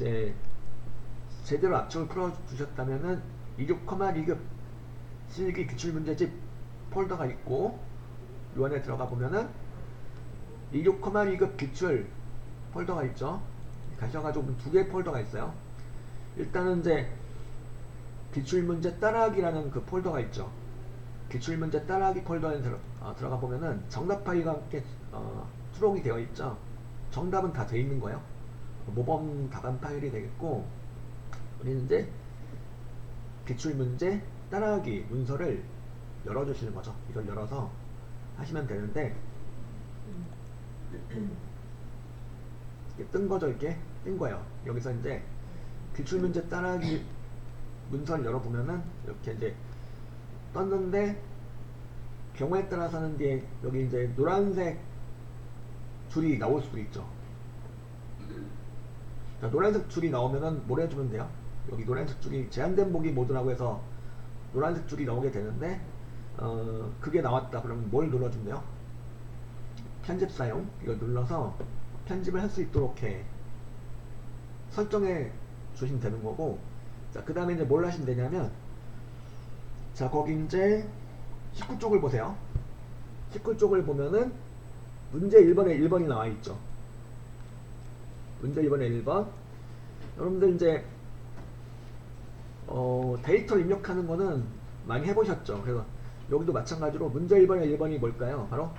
이제 제대로 압축을 풀어주셨다면은 26,2급 실기 기출문제집 폴더가 있고, 요 안에 들어가 보면은 26,2급 기출 폴더가 있죠. 가셔가지고 두 개의 폴더가 있어요. 일단은 이제 기출문제 따라하기라는 그 폴더가 있죠. 기출문제 따라하기 폴더에 들어가 보면은 정답 파일과 함께 수록이 되어 있죠. 정답은 다 되어 있는 거예요. 모범 답안 파일이 되겠고, 우리는 이제 기출문제 따라하기 문서를 열어주시는 거죠. 이걸 열어서 하시면 되는데, 이렇게 뜬 거죠. 이렇게 뜬 거예요. 여기서 이제 기출문제 따라하기 문서를 열어보면은 이렇게 이제 떴는데, 경우에 따라서는 이제 여기 이제 노란색 줄이 나올 수도 있죠. 자, 노란색 줄이 나오면은 뭘 해주면 돼요? 여기 노란색 줄이 제한된 보기 모드라고 해서 노란색 줄이 나오게 되는데, 그게 나왔다 그러면 뭘 눌러주면 돼요? 편집 사용, 이걸 눌러서 편집을 할 수 있도록 해 설정해 주시면 되는 거고, 자, 그 다음에 이제 뭘 하시면 되냐면, 자, 거기 이제 19쪽을 보세요. 19쪽을 보면은 문제 1번에 1번이 나와 있죠. 문제 1번에 1번. 여러분들 이제 데이터를 입력하는 거는 많이 해보셨죠. 그래서 여기도 마찬가지로 문제 1번에 1번이 뭘까요? 바로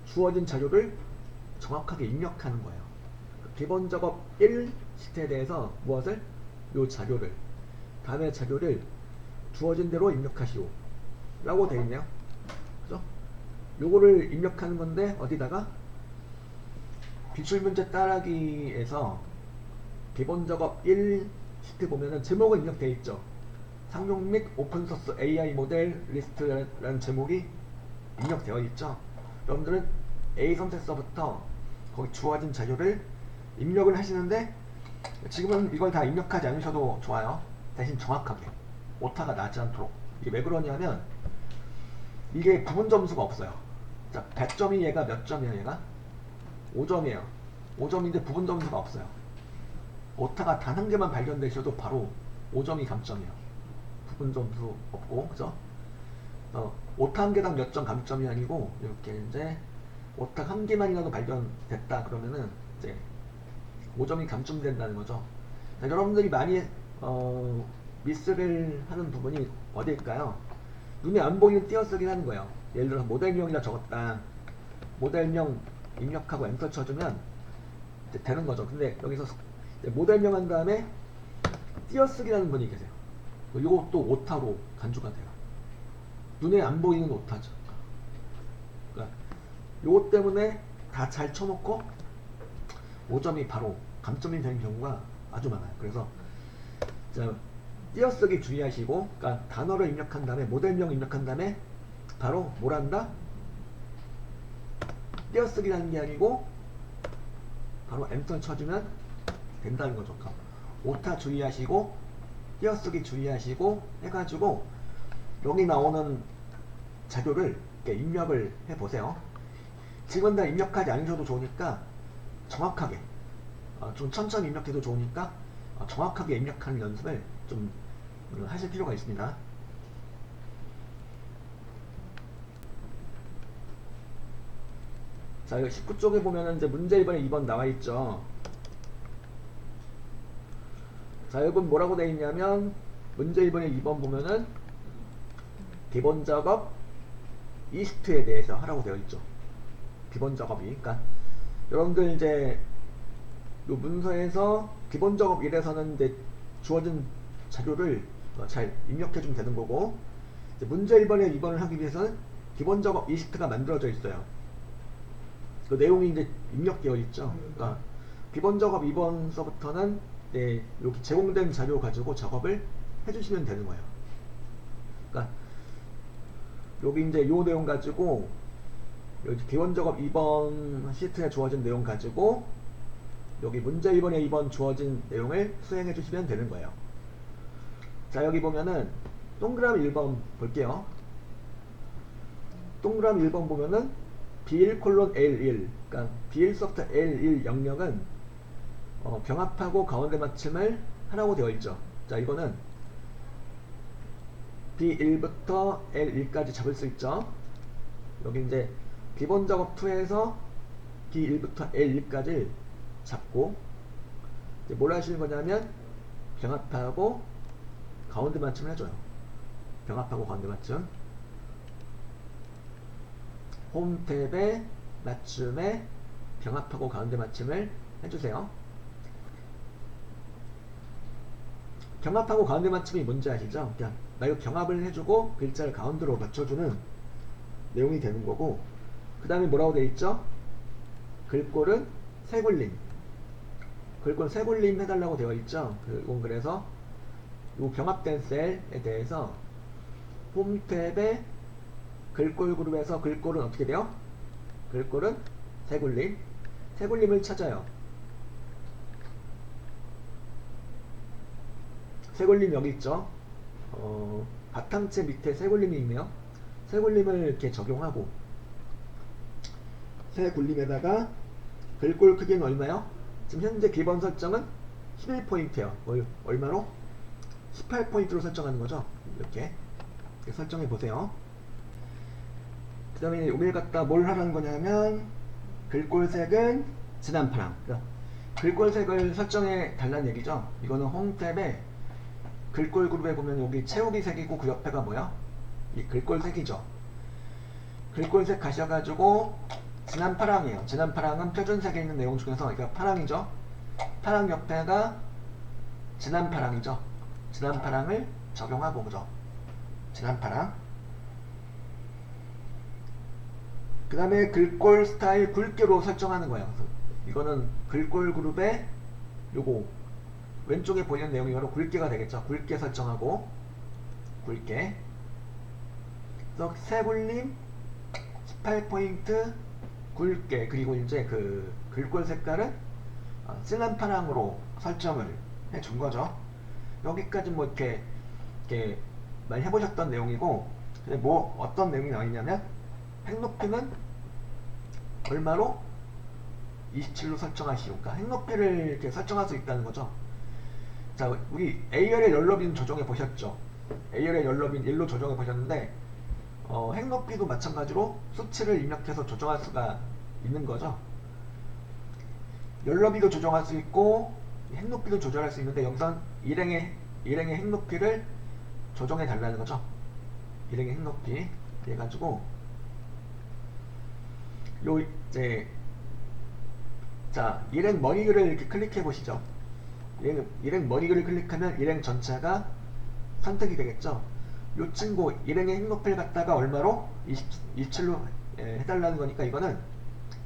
주어진 자료를 정확하게 입력하는 거예요. 기본 작업 1 시트에 대해서 무엇을? 요 자료를, 다음에 자료를 주어진 대로 입력하시오 라고 되어 있네요. 그죠? 요거를 입력하는 건데, 어디다가? 기출문제 따라하기에서 기본 작업 1 시트 보면은 제목은 입력되어 있죠. 상용 및 오픈소스 AI 모델 리스트라는 제목이 입력되어 있죠. 여러분들은 A 선택서부터 거기 주어진 자료를 입력을 하시는데, 지금은 이걸 다 입력하지 않으셔도 좋아요. 대신 정확하게 오타가 나지 않도록. 이게 왜 그러냐면, 이게 부분 점수가 없어요. 자, 100점이 얘가 몇 점이에요? 얘가 5점이에요 5점인데 부분 점수가 없어요. 오타가 단 한 개만 발견되셔도 바로 5점이 감점이에요. 부분 점수 없고, 그죠? 오타 한 개당 몇 점 감점이 아니고, 이렇게 이제 오타 한 개만이라도 발견됐다 그러면은 이제 5점이 감점된다는 거죠. 자, 여러분들이 많이 미스를 하는 부분이 어디일까요? 눈에 안 보이는 띄어쓰기 하는 거예요. 예를 들어서 모델명이라 적었다. 모델명 입력하고 엔터 쳐주면 이제 되는 거죠. 근데 여기서 모델명 한 다음에 띄어쓰기라는 분이 계세요. 이것도 오타로 간주가 돼요. 눈에 안 보이는 오타죠. 그러니까 요것 때문에 다 잘 쳐놓고 5점이 바로 감점이 되는 경우가 아주 많아요. 그래서 자, 띄어쓰기 주의하시고, 그러니까 단어를 입력한 다음에 모델명 입력한 다음에 바로 뭘 한다? 띄어쓰기라는 게 아니고 바로 엔터 쳐주면 된다는 거죠. 그러니까 오타 주의하시고 띄어쓰기 주의하시고 해가지고 여기 나오는 자료를 이렇게 입력을 해보세요. 지금 다 입력하지 않으셔도 좋으니까 정확하게, 좀 천천히 입력해도 좋으니까 정확하게 입력하는 연습을 좀 하실 필요가 있습니다. 자, 여기 19쪽에 보면은 이제 문제 1번에 2번 나와 있죠. 자, 여기 뭐라고 되어 있냐면, 문제 1번에 2번 보면은 기본 작업 20회에 대해서 하라고 되어 있죠. 기본 작업이. 그러니까 여러분들 이제 요 문서에서 기본 작업 1에서는 이제 주어진 자료를 잘 입력해 주면 되는 거고, 이제 문제 1번에 2번을 하기 위해서는 기본 작업 20회가 만들어져 있어요. 그 내용이 이제 입력되어 있죠. 그러니까 기본 작업 2번서부터는 여기 제공된 자료 가지고 작업을 해주시면 되는 거예요. 그러니까 여기 이제 요 내용 가지고, 여기 기본 작업 2번 시트에 주어진 내용 가지고 여기 문제 1번에 2번 주어진 내용을 수행해 주시면 되는 거예요. 자, 여기 보면은 동그라미 1번 볼게요. 동그라미 1번 보면은 B1:L1, 그러니까 B1서부터 L1 영역은 병합하고 가운데 맞춤을 하라고 되어 있죠. 자, 이거는 B1부터 L1까지 잡을 수 있죠. 여기 이제 기본 작업 2에서 B1부터 L1까지 잡고 이제 뭘 하시는 거냐면 병합하고 가운데 맞춤을 해줘요. 병합하고 가운데 맞춤. 홈 탭에 맞춤에 병합하고 가운데 맞춤을 해주세요. 병합하고 가운데 맞춤이 뭔지 아시죠? 그냥 나 이거 병합을 해주고 글자를 가운데로 맞춰주는 내용이 되는 거고, 그 다음에 뭐라고 되어 있죠? 글꼴은 세굴림. 글꼴 세굴림 해달라고 되어 있죠? 그건 그래서 이 병합된 셀에 대해서 홈 탭에 글꼴 그룹에서 글꼴은 어떻게 돼요? 글꼴은 세굴림. 세굴림을 찾아요. 세굴림 여기 있죠? 바탕체 밑에 세굴림이 있네요. 세굴림을 이렇게 적용하고, 세굴림에다가 글꼴 크기는 얼마요? 지금 현재 기본 설정은 11포인트예요. 얼마로? 18포인트로 설정하는 거죠. 이렇게 설정해 보세요. 그 다음에 여기를 갖다 뭘 하라는 거냐면 글꼴색은 진한 파랑. 그러니까 글꼴색을 설정해 달라는 얘기죠. 이거는 홈 탭에 글꼴 그룹에 보면 여기 채우기 색이고 그 옆에가 뭐야? 이 글꼴색이죠. 글꼴색 가셔가지고 진한 파랑이에요. 진한 파랑은 표준색에 있는 내용 중에서 이거 파랑이죠. 파랑 옆에가 진한 파랑이죠. 진한 파랑을 적용하고 그죠. 진한 파랑. 그 다음에 글꼴 스타일 굵게로 설정하는 거예요. 이거는 글꼴 그룹에 요거 왼쪽에 보이는 내용이 바로 굵게가 되겠죠. 굵게 설정하고 굵게. 그래서 세굴림 18포인트 굵게. 그리고 이제 그 글꼴 색깔은 진한 파랑으로 설정을 해준 거죠. 여기까지 뭐 이렇게 많이 해보셨던 내용이고, 근데 뭐 어떤 내용이 나와 있냐면 핵높이는 얼마로 27로 설정하시오. 그러니까 핵높이를 이렇게 설정할 수 있다는 거죠. 자, 우리 A열의 열너비는 조정해 보셨죠? A열의 열너비는 1로 조정해 보셨는데 핵높이도 마찬가지로 수치를 입력해서 조정할 수가 있는 거죠. 열너비도 조정할 수 있고 핵높이도 조절할 수 있는데 여기선 일행의 핵높이를 조정해 달라는 거죠. 일행의 핵높이 해가지고 요 이제 자, 일행 머리글을 이렇게 클릭해 보시죠. 일행 머리글을 클릭하면 일행 전체가 선택이 되겠죠. 요 친구 일행의 핵높이를 갖다가 얼마로? 27로 해달라는 거니까 이거는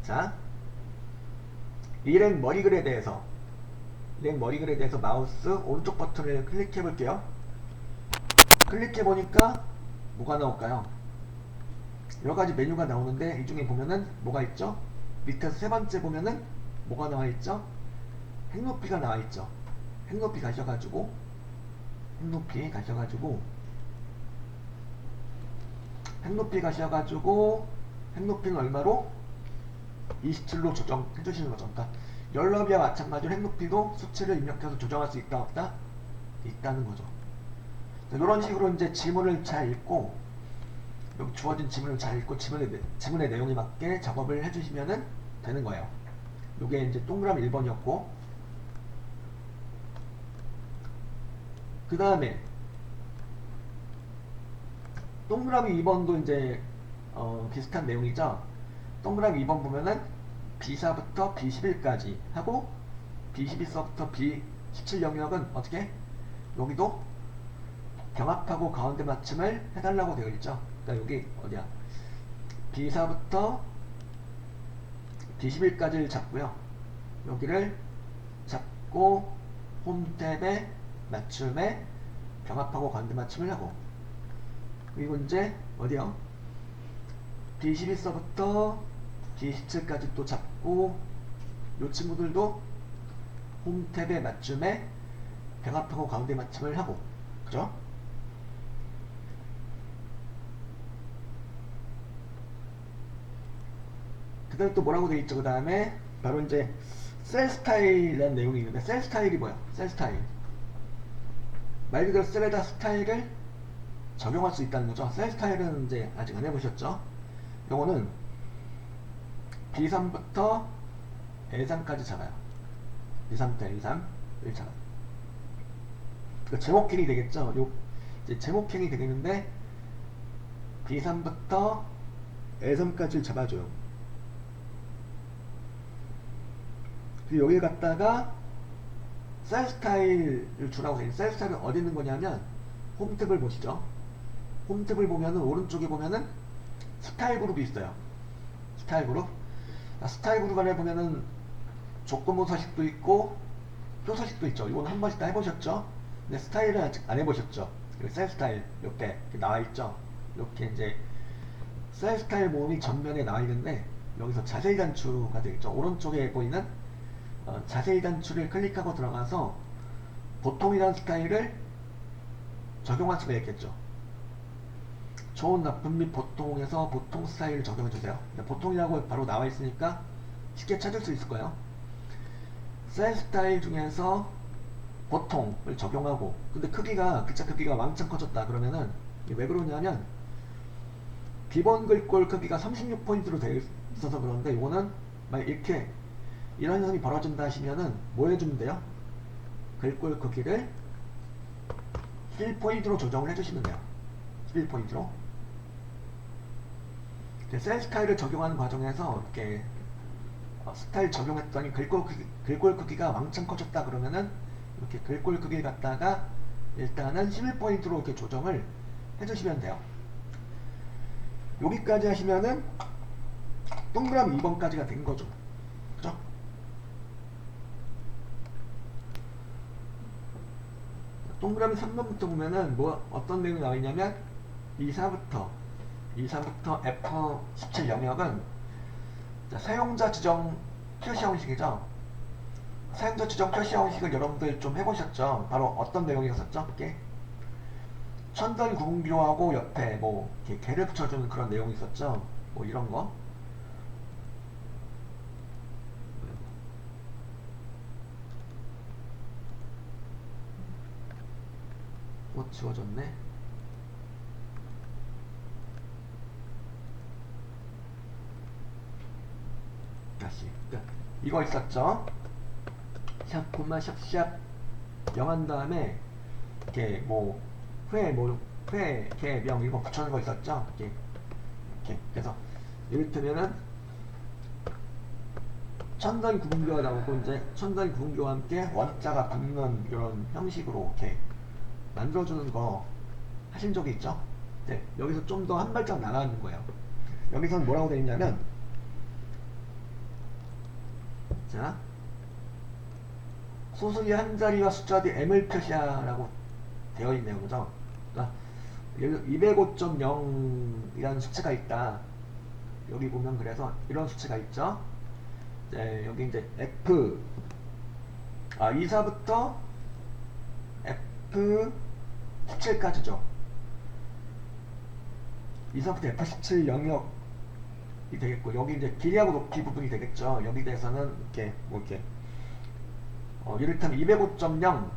자, 일행 머리글에 대해서 마우스 오른쪽 버튼을 클릭해 볼게요. 클릭해 보니까 뭐가 나올까요? 여러 가지 메뉴가 나오는데 이 중에 보면은 뭐가 있죠? 밑에서 세 번째 보면은 뭐가 나와 있죠? 핵높이가 나와 있죠. 핵높이 가셔가지고 핵높이는 얼마로? 27로 조정해 주시는 거죠. 그러니까 열너비와 마찬가지로 핵높이도 수치를 입력해서 조정할 수 있다 없다? 있다는 거죠. 이런 식으로 이제 지문을 잘 읽고, 여기 주어진 지문을 잘 읽고 지문의 내용에 맞게 작업을 해주시면 되는 거예요. 이게 이제 동그라미 1번이었고, 그 다음에 동그라미 2번도 이제 비슷한 내용이죠. 동그라미 2번 보면은 B4부터 B11까지 하고 B12서부터 B17 영역은 어떻게? 여기도 병합하고 가운데 맞춤을 해달라고 되어 있죠. 그러니까 여기 어디야? B4부터 B11까지를 잡고요. 여기를 잡고 홈 탭에 맞춤에 병합하고 가운데 맞춤을 하고, 그리고 이제 어디요? B12서부터 B17까지 또 잡고 이 친구들도 홈 탭에 맞춤에 병합하고 가운데 맞춤을 하고, 그죠? 그 다음에 또 뭐라고 되어 있죠? 그 다음에 바로 이제 셀 스타일이라는 내용이 있는데, 셀 스타일이 뭐야? 셀 스타일. 말 그대로 셀에다 스타일을 적용할 수 있다는 거죠. 셀 스타일은 이제 아직 안 해보셨죠? 요거는 B3부터 A3까지 잡아요. B3부터 A3을 잡아요. 그 제목행이 되겠죠? 요 이제 제목행이 되겠는데 B3부터 A3까지를 잡아줘요. 그리고 여기 갖다가 셀 스타일을 주라고 해요. 셀 스타일은 어디 있는 거냐면 홈 탭을 보시죠. 홈 탭을 보면은 오른쪽에 보면은 스타일 그룹이 있어요. 스타일 그룹. 스타일 그룹 안에 보면은 조건부 서식도 있고 표 서식도 있죠. 이건 한 번씩 다 해보셨죠? 근데 스타일은 아직 안 해보셨죠? 셀 스타일 이렇게 나와 있죠. 이렇게 이제 셀 스타일 모음이 전면에 나와 있는데 여기서 자세히 단추가 되겠죠. 오른쪽에 보이는 자세히 단추를 클릭하고 들어가서 보통이라는 스타일을 적용할 수가 있겠죠. 좋은, 나쁜 및 보통에서 보통 스타일을 적용해주세요. 보통이라고 바로 나와 있으니까 쉽게 찾을 수 있을 거예요. 셀 스타일 중에서 보통을 적용하고, 근데 글자 크기가 왕창 커졌다 그러면은 왜 그러냐면 기본 글꼴 크기가 36포인트로 되어 있어서 그런데 이거는 만약 이렇게 이런 현상이 벌어진다 하시면은 뭐 해주면 돼요? 글꼴 크기를 1포인트로 조정을 해주시면 돼요. 1포인트로. 셀 스타일을 적용하는 과정에서 이렇게 스타일 적용했더니 글꼴 크기가 왕창 커졌다 그러면은 이렇게 글꼴 크기를 갖다가 일단은 11포인트로 이렇게 조정을 해주시면 돼요. 여기까지 하시면은 동그라미 2번까지가 된 거죠. 그죠? 동그라미 3번부터 보면은 뭐 어떤 내용이 나와 있냐면 2사부터 F17 영역은 사용자 지정 표시 형식이죠. 사용자 지정 표시 형식을 여러분들 좀 해보셨죠? 바로 어떤 내용이었었죠? 이게 천전 구분기호하고 옆에 뭐 이렇게 개를 붙여주는 그런 내용이 있었죠. 뭐 이런 거. 지워졌네. 다시. 이거 있었죠? 샵, 콤마, 샵, 명한 다음에 이렇게 뭐 회, 개, 명 이거 붙여놓은 거 있었죠? 이렇게. 그래서 이를테면은 천단 구분교가 나오고 이제 천단 구분교와 함께 원자가 붙는 이런 형식으로 이렇게 만들어주는 거 하신 적이 있죠? 네, 여기서 좀 더 한 발짝 나가는 거예요. 여기서는 뭐라고 되어 있냐면, 자, 소수의 한 자리와 숫자 뒤 m을 표시하라고 되어 있네요. 그죠? 그러니까 205.0이라는 수치가 있다. 여기 보면 그래서 이런 수치가 있죠. 네, 여기 이제 F24부터 F17까지죠. 24부터 F17 영역이 되겠고, 여기 이제 길이하고 높이 부분이 되겠죠. 여기 대해서는 이렇게 이를테면 205.0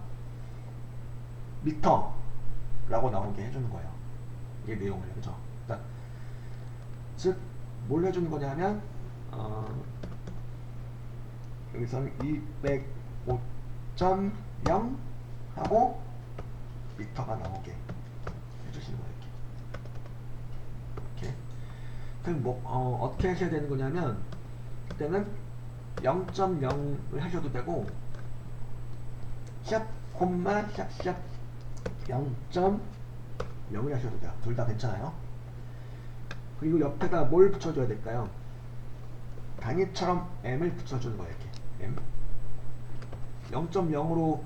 미터라고 나오게 해주는 거예요. 이 내용을. 그죠? 그러니까 즉 뭘 해주는 거냐면 여기서는 205.0 하고 미터가 나오게 해주시는 거예요. 이렇게. 그럼 어떻게 하셔야 되는 거냐면, 그때는 0.0을 하셔도 되고, 샵, 콤마, 샵 0.0을 하셔도 돼요. 둘 다 괜찮아요. 그리고 옆에다 뭘 붙여줘야 될까요? 단위처럼 m을 붙여주는 거예요. 이렇게 m 0.0으로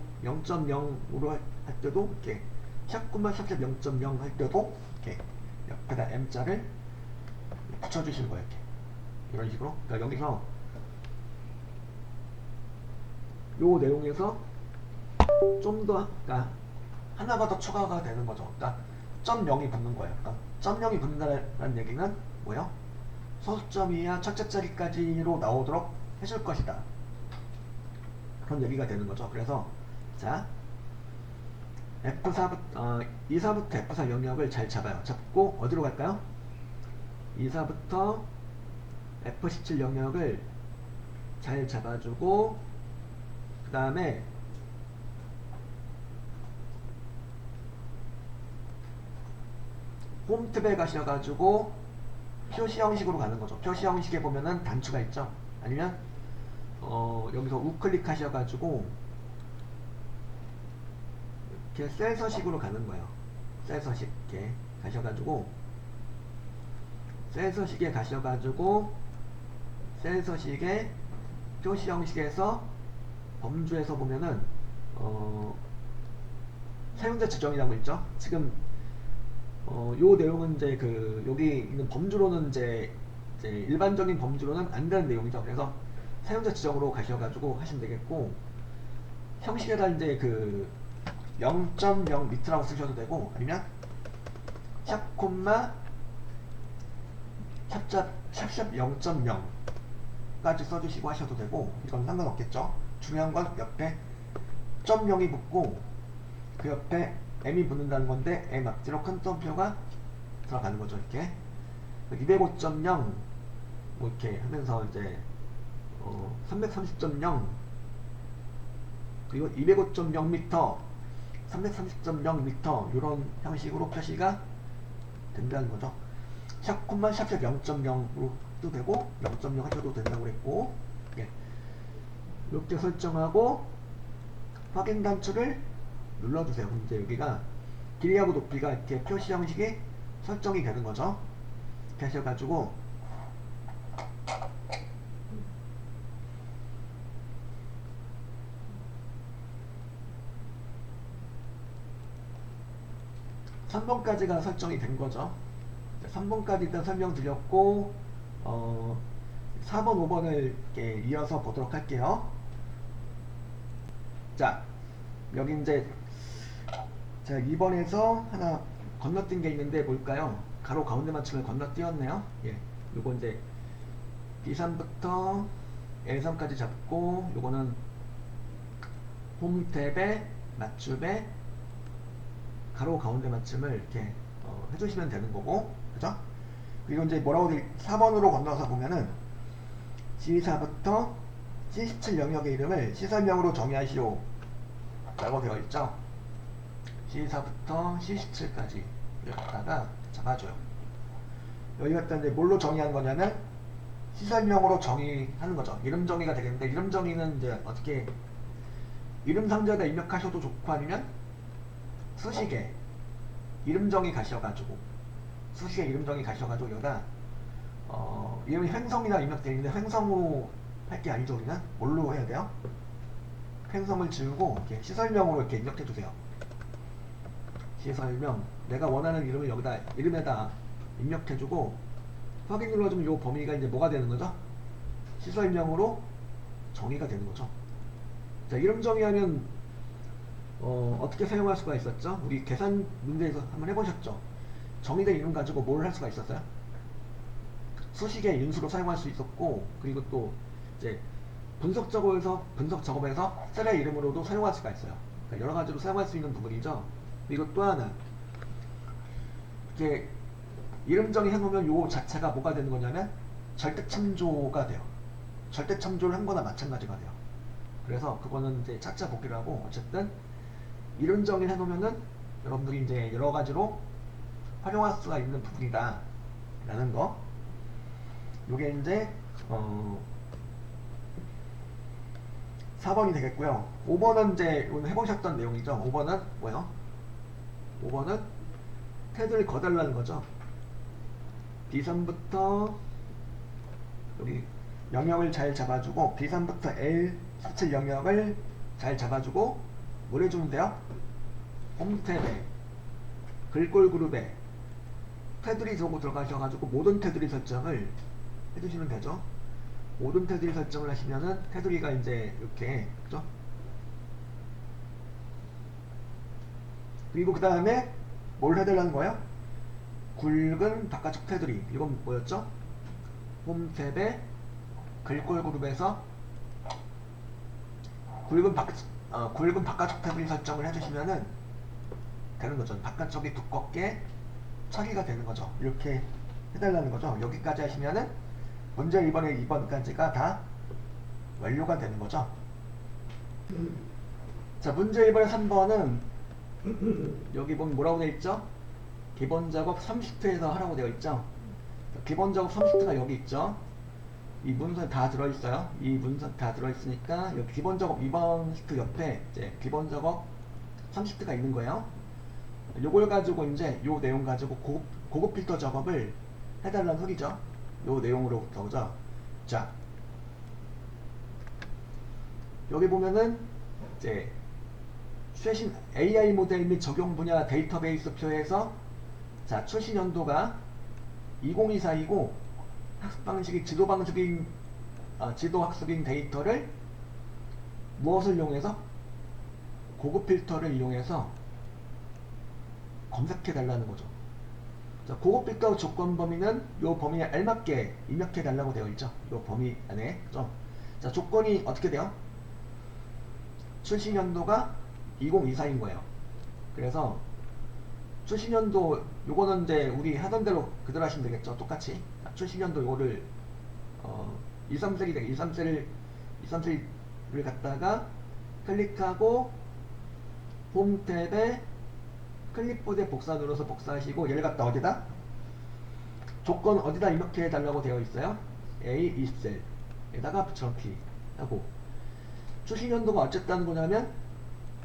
할 때도 이렇게 샵, 콤마, 샵 0.0 할 때도 이렇게 옆에다 m자를 붙여주시는 거예요. 이렇게 이런 식으로. 그러니까 여기서 요 내용에서 좀 더, 그러니까 하나가 더 추가가 되는 거죠. 그러니까 0.0이 붙는 거예요. 그러니까 0.0이 붙는다는 얘기는 뭐예요? 소수점 이하 첫째 자리까지로 나오도록 해줄 것이다. 그런 얘기가 되는 거죠. 그래서 자 F4부터 2사부터 F4 영역을 잘 잡아요. 잡고 어디로 갈까요? 2사부터 F17 영역을 잘 잡아주고 그 다음에 홈탭에 가셔가지고 표시 형식으로 가는 거죠. 표시 형식에 보면은 단추가 있죠. 아니면 여기서 우클릭 하셔가지고 이렇게 셀 서식으로 가는 거예요. 셀 서식 이렇게 가셔가지고 셀 서식에 가셔가지고 셀 서식에 표시 형식에서 범주에서 보면은 사용자 지정이라고 있죠. 지금 요 내용은 이제 여기 있는 범주로는 이제 일반적인 범주로는 안 되는 내용이죠. 그래서 사용자 지정으로 가셔가지고 하시면 되겠고, 형식에다 이제 0.0 미터라고 쓰셔도 되고, 아니면 샵 콤마 샵 0.0까지 써주시고 하셔도 되고, 이건 상관없겠죠. 중요한 건 옆에 .0이 붙고 그 옆에 m이 붙는다는 건데 m 앞뒤로 큰 덤표가 들어가는 거죠. 이렇게 205.0 뭐 이렇게 하면서 이제 330.0 그리고 205.0m 330.0m 이런 형식으로 표시가 된다는 거죠. 샵 콤마 샵 0.0으로 해도 되고 0.0 하셔도 된다고 그랬고, 예. 이렇게 설정하고 확인 단추를 눌러주세요. 이제 여기가 길이하고 높이가 이렇게 표시 형식이 설정이 되는 거죠. 이렇게 하셔가지고 (3번까지가) 설정이 된 거죠. 3번까지 일단 설명드렸고 4번 5번을 이렇게 이어서 보도록 할게요. 자, 여기 이제 제가 2번에서 하나 건너뛴 게 있는데 뭘까요? 가로 가운데 맞춤을 건너뛰었네요. 예, 요거 이제 B3부터 L3까지 잡고, 요거는 홈탭에 맞춤에 가로 가운데 맞춤을 이렇게 해주시면 되는 거고, 그죠? 그리고 이제 뭐라고 4번으로 건너서 보면은 C4부터 C17 영역의 이름을 시설명으로 정의하시오 라고 되어 있죠. C4부터 C17까지 여기다가 잡아줘요. 여기 갖다 이제 뭘로 정의하는 거냐면 시설명으로 정의하는 거죠. 이름 정의가 되겠는데, 이름 정의는 이제 어떻게 이름 상자에다 입력하셔도 좋고, 아니면 수식에 이름 정의 가셔가지고 수식에 이름 정의 가셔가지고 여기다 이름이 횡성이나 입력되어 있는데 횡성으로 할 게 아니죠. 우리는 뭘로 해야 돼요? 횡성을 지우고 이렇게 시설명으로 이렇게 입력해 주세요. 시설명, 내가 원하는 이름을 여기다 이름에다 입력해 주고 확인 눌러주면 이 범위가 이제 뭐가 되는 거죠? 시설명으로 정의가 되는 거죠. 자, 이름 정의하면 어떻게 사용할 수가 있었죠? 우리 계산 문제에서 한번 해보셨죠? 정의된 이름 가지고 뭘 할 수가 있었어요? 수식의 인수로 사용할 수 있었고, 그리고 또 이제 분석 작업에서 셀의 이름으로도 사용할 수가 있어요. 그러니까 여러 가지로 사용할 수 있는 부분이죠. 그리고 또 하나, 이렇게 이름 정의 해놓으면 요 자체가 뭐가 되는 거냐면 절대 참조가 돼요. 절대 참조를 한 거나 마찬가지가 돼요. 그래서 그거는 이제 착자 복기를 하고, 어쨌든 이름 정의 해놓으면은 여러분들이 이제 여러 가지로 활용할 수가 있는 부분이다 라는 거. 요게 이제 4번이 되겠고요. 5번은 이제 오늘 해보셨던 내용이죠. 5번은 뭐예요? 5번은 테두리를 거달라는 거죠. B3부터 여기 영역을 잘 잡아주고, B3부터 L17 영역을 잘 잡아주고, 뭘 해주면 돼요? 홈탭에 글꼴 그룹에 테두리 보고 들어가셔가지고 모든 테두리 설정을 해주시면 되죠. 모든 테두리 설정을 하시면은 테두리가 이제 이렇게, 그죠? 그리고 그 다음에 뭘 해달라는 거야? 굵은 바깥쪽 테두리. 이건 뭐였죠? 홈탭에 글꼴 그룹에서 굵은 바깥쪽 테두리 설정을 해주시면은 되는 거죠. 바깥쪽이 두껍게 처리가 되는 거죠. 이렇게 해달라는 거죠. 여기까지 하시면은 문제 1번에 2번까지가 다 완료가 되는 거죠. 자, 문제 1번에 3번은 여기 보면 뭐라고 되어 있죠? 기본 작업 30회에서 하라고 되어 있죠. 기본 작업 30회가 여기 있죠. 이 문서에 다 들어있어요. 이 문서 다 들어있으니까 여기 기본 작업 2번 시트 옆에 이제 기본 작업 30회가 있는 거예요. 요걸 가지고 이제 요 내용 가지고 고급 필터 작업을 해달라는 소리죠. 요 내용으로부터죠. 자, 여기 보면은 이제 최신 AI 모델 및 적용 분야 데이터베이스 표에서 자, 출시 연도가 2024이고 학습 방식이 지도 학습인 데이터를 무엇을 이용해서 고급 필터를 이용해서 검색해 달라는 거죠. 자, 고급 필터 조건 범위는 이 범위에 알맞게 입력해 달라고 되어 있죠. 이 범위 안에. 그죠? 자, 조건이 어떻게 돼요? 출시 연도가 2024인 거예요. 그래서 출시 연도 요거는 이제 우리 하던 대로 그대로 하시면 되겠죠. 똑같이. 자, 출시 연도 요거를 133이 되게 133을 갖다가 클릭하고 홈 탭에 클립보드에 복사 눌러서 복사하시고 얘를 갖다 어디다? 조건 어디다 입력해 달라고 되어 있어요? A20셀에다가 붙여넣기 하고 출시 연도가 어쨌다는 거냐면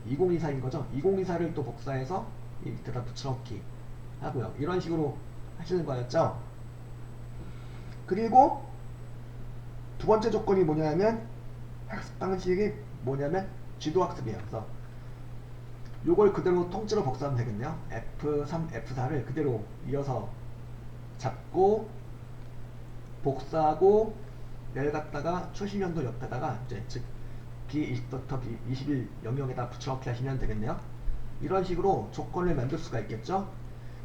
2024인 거죠. 2024를 또 복사해서 이 밑에다 붙여넣기 하고요. 이런 식으로 하시는 거였죠. 그리고 두 번째 조건이 뭐냐면 학습 방식이 뭐냐면 지도학습이에요. 그래서 요걸 그대로 통째로 복사하면 되겠네요. F3, F4를 그대로 이어서 잡고 복사하고 얘를 갖다가 출시연도 옆에다가 이제 즉 B20부터 B21 영역에다 붙여넣기 하시면 되겠네요. 이런 식으로 조건을 만들 수가 있겠죠.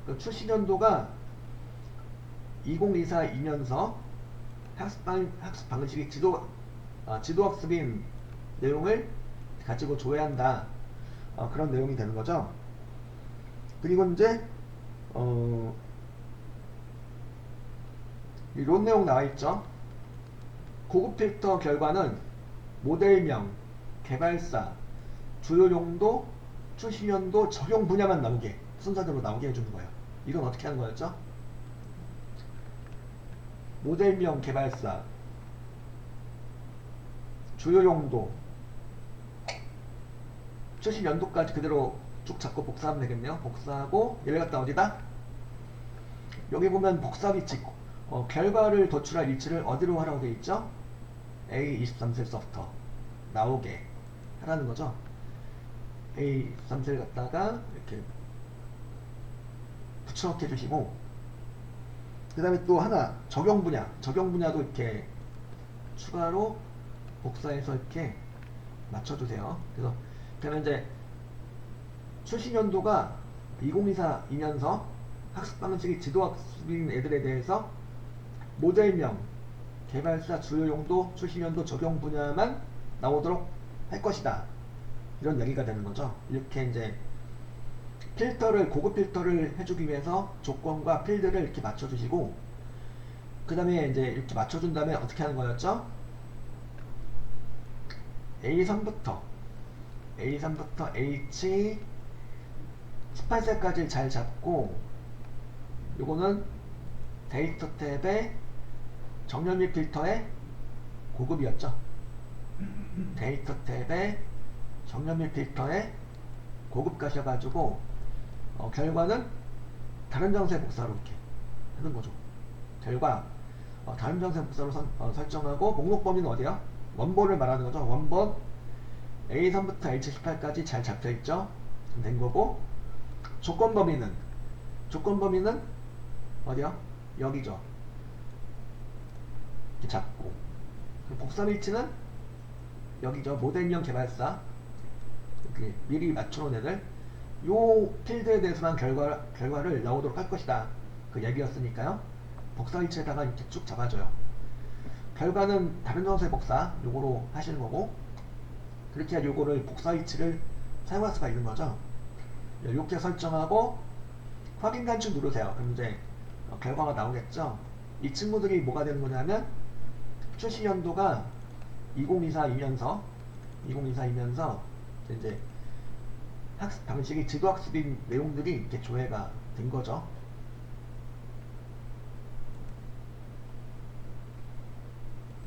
그 출시연도가 2024이면서 학습 방식이 지도학습인 내용을 가지고 조회한다. 그런 내용이 되는 거죠. 그리고 이제 이런 내용 나와 있죠. 고급 필터 결과는 모델명, 개발사, 주요 용도, 출시 연도, 적용 분야만 나오게 순서대로 나오게 해주는 거예요. 이건 어떻게 하는 거였죠? 모델명, 개발사, 주요 용도, 출시 연도까지 그대로 쭉 잡고 복사하면 되겠네요. 복사하고 얘를 갖다 어디다? 여기 보면 복사 위치, 결과를 도출할 위치를 어디로 하라고 되어 있죠? A23셀서부터 나오게 하라는 거죠. A23셀 갖다가 이렇게 붙여넣기 해주시고, 그 다음에 또 하나 적용 분야도 이렇게 추가로 복사해서 이렇게 맞춰주세요. 그래서 그러면 이제 출시 연도가 2024이면서 학습 방식이 지도학습인 애들에 대해서 모델명, 개발사, 주요 용도, 출시 연도, 적용 분야만 나오도록 할 것이다. 이런 얘기가 되는 거죠. 이렇게 이제 고급 필터를 해주기 위해서 조건과 필드를 이렇게 맞춰주시고, 그 다음에 이제 이렇게 맞춰준 다음에 어떻게 하는 거였죠? A3부터 H 18세까지 잘 잡고, 요거는 데이터 탭에 정렬 및 필터의 고급이었죠. 데이터 탭에 정렬 및 필터의 고급 가셔가지고 결과는 다른 장소의 복사로 이렇게 하는 거죠. 결과 다른 장소의 복사로 설정하고, 목록 범위는 어디야? 원본을 말하는 거죠. 원본 A3부터 H18까지 잘 잡혀있죠. 된 거고, 조건 범위는 어디야? 여기죠. 이렇게 잡고, 복사 위치는 여기죠. 모델명 개발사, 이렇게 미리 맞춰놓은 애들, 요 필드에 대해서만 결과를 나오도록 할 것이다. 그 얘기였으니까요. 복사 위치에다가 이렇게 쭉 잡아줘요. 결과는 다른 장소의 복사, 요거로 하시는 거고, 그렇게 해야 요거를 복사 위치를 사용할 수가 있는 거죠. 이렇게 설정하고 확인 단추 누르세요. 그럼 이제 결과가 나오겠죠. 이 친구들이 뭐가 되는 거냐면 출시 연도가 2024이면서 이제 학습 방식이 지도학습인 내용들이 이렇게 조회가 된 거죠.